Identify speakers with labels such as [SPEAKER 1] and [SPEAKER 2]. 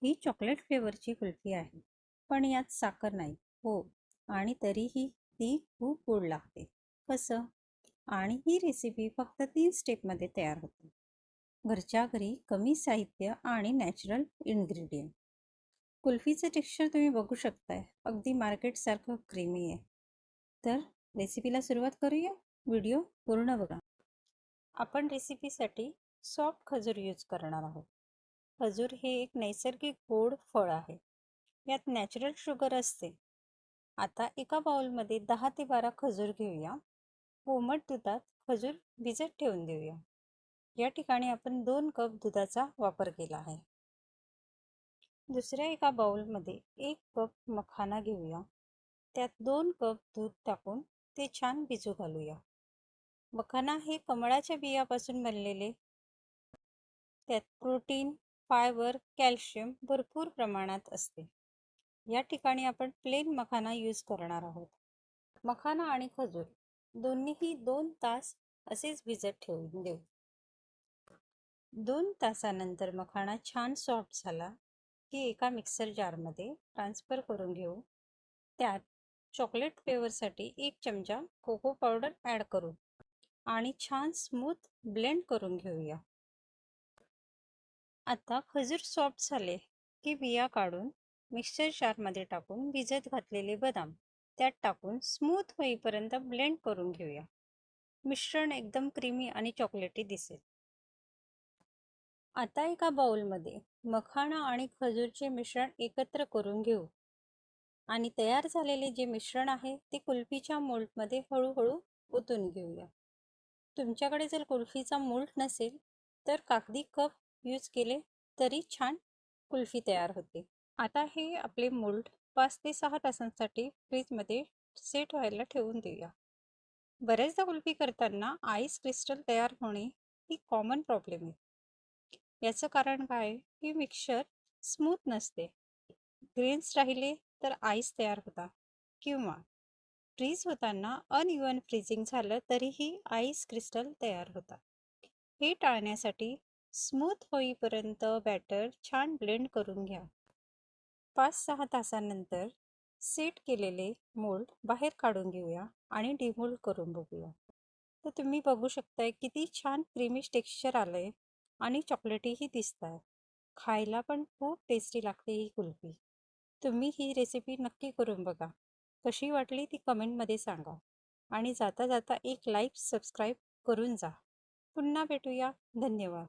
[SPEAKER 1] ही chocolate फ्लेवरची kulfi आहे, पण यात साखर नाही. हो, आणि तरीही ती खूप गोड लागते. कसं? आणि ही रेसिपी फक्त 3 स्टेपमध्ये तयार होते. घरच्या घरी कमी साहित्य आणि नॅचरल इन्ग्रेडियंट. कुल्फीचं टेक्स्चर तुम्ही बघू शकताय, अगदी मार्केटसारखं क्रीमी आहे. तर रेसिपीला सुरुवात करूया. व्हिडिओ पूर्ण बघा. आपण रेसिपीसाठी सॉफ्ट खजूर यूज करणार आहोत. खजूर हे एक नैसर्गिक गोड फळ आहे. यात नॅचरल शुगर असते. आता एका बाउलमध्ये 10 ते 12 खजूर घेऊया. कोमट दुधात खजूर भिजत ठेवून देऊया. या ठिकाणी आपण 2 कप दुधाचा वापर केला आहे. दुसऱ्या एका बाउलमध्ये 1 कप मखाना घेऊया. त्यात 2 कप दूध टाकून ते छान भिजू घालूया. मखाना हे कमळाच्या बियापासून बनलेले. त्यात प्रोटीन, फायबर, कॅल्शियम भरपूर प्रमाणात असते. या ठिकाणी आपण प्लेन मखाना यूज करणार आहोत. मखाना आणि खजूर दोन्हीही 2 तास असेच भिजत ठेवून देऊ. 2 तासानंतर मखाना छान सॉफ्ट झाला की एका मिक्सर जारमध्ये ट्रान्सफर करून घेऊ. त्यात चॉकलेट फ्लेवरसाठी 1 चमचा कोको पावडर ॲड करू आणि छान स्मूथ ब्लेंड करून घेऊया. आता खजूर सॉफ्ट झाले की बिया काढून मिक्सर जारमध्ये टाकून भिजत घातलेले बदाम त्यात टाकून स्मूथ होईपर्यंत ब्लेंड करून घेऊया. मिश्रण एकदम क्रीमी आणि चॉकलेटी दिसेल. आता एका बाउलमध्ये मखाना आणि खजूरचे मिश्रण एकत्र करून घेऊ आणि तयार झालेले जे मिश्रण आहे ते कुल्फीच्या मोल्डमध्ये हळूहळू ओतून घेऊया. तुमच्याकडे जर कुल्फीचा मोल्ड नसेल तर कागदी कप यूज केले तरी छान कुल्फी तयार होते. आता हे आपले मोल्ड 5 ते 6 तासांसाठी फ्रीजमध्ये सेट व्हायला ठेवून देऊया. बऱ्याचदा कुल्फी करताना आईस क्रिस्टल तयार होणे ही कॉमन प्रॉब्लेम आहे. याचं कारण काय की मिक्सचर स्मूथ नसते. ग्रेन्स राहिले तर आईस तयार होता किंवा फ्रीज होताना अनइवन फ्रीजिंग झालं तरीही आईस क्रिस्टल तयार होतात. हे टाळण्यासाठी स्मूथ होईपर्यंत बॅटर छान ब्लेंड करून घ्या. 5-6 तासांनंतर सेट केलेले मोल्ड बाहेर काढून घेऊया आणि डिमोल्ड करून बघूया. तर तुम्ही बघू शकताय किती छान क्रीमिश टेक्स्चर आलंय आणि चॉकलेटीही दिसत आहे. खायला पण खूप टेस्टी लागते ही कुल्फी. तुम्ही ही रेसिपी नक्की करून बघा. कशी वाटली ती कमेंटमध्ये सांगा आणि जाता जाता एक लाईक सबस्क्राईब करून जा. पुन्हा भेटूया. धन्यवाद.